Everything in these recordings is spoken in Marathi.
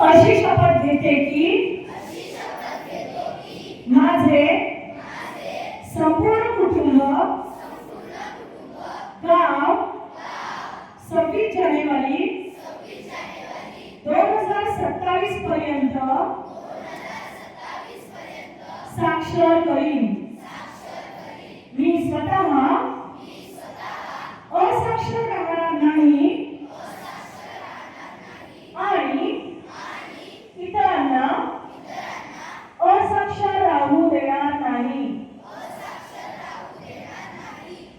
अशी शपथ घेते की माझे संपूर्ण कुटुंब गाव 26 जानेवारी 2027 पर्यंत साक्षर करीन. मी स्वतः असाक्षर राहणार नाही आणि इतरांना असाक्षर राहू देणार नाही.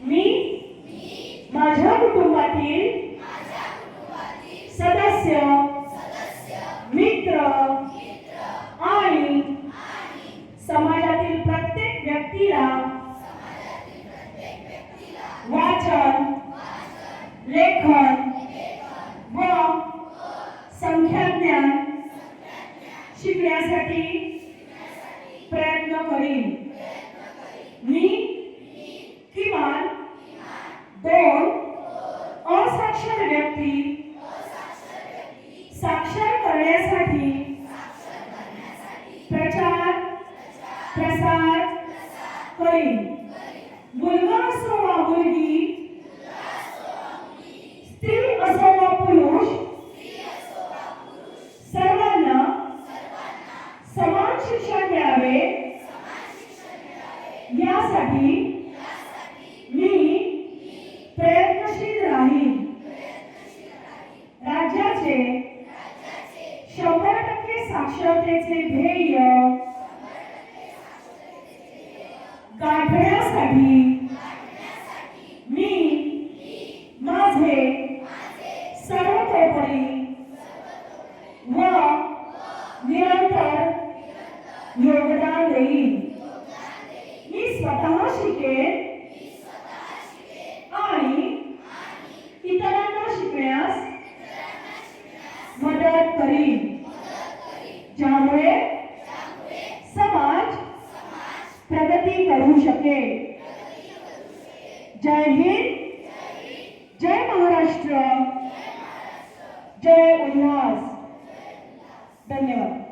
मी माझ्या कुटुंबातील सदस्य, मित्र आणि समाजातील प्रत्येक व्यक्तीला वाचन, लेखन व संख्याज्ञान शिकण्यासाठी प्रयत्न करीन. मी किमान 2 असाक्षर व्यक्ती साक्षर करण्यासाठी प्रचार प्रसार करीन. मुलगा असो वा मुलगी, स्त्री असो वा पुरुष, सर्वांना समान शिक्षण मिळावे यासाठी मी प्रयत्नशील राहीन. राज्याचे 100% साक्षरतेचे ध्येय गाठण्यासाठी मी माझे सर्वतोपरी व निरंतर योगदान देईन. मी स्वतः शिकेन आणि इतरांना शिकण्यास मदत करीन, ज्यामुळे समाज प्रगती करू शकेल. जय हिंद, जय महाराष्ट्र, जय उल्हास. धन्यवाद.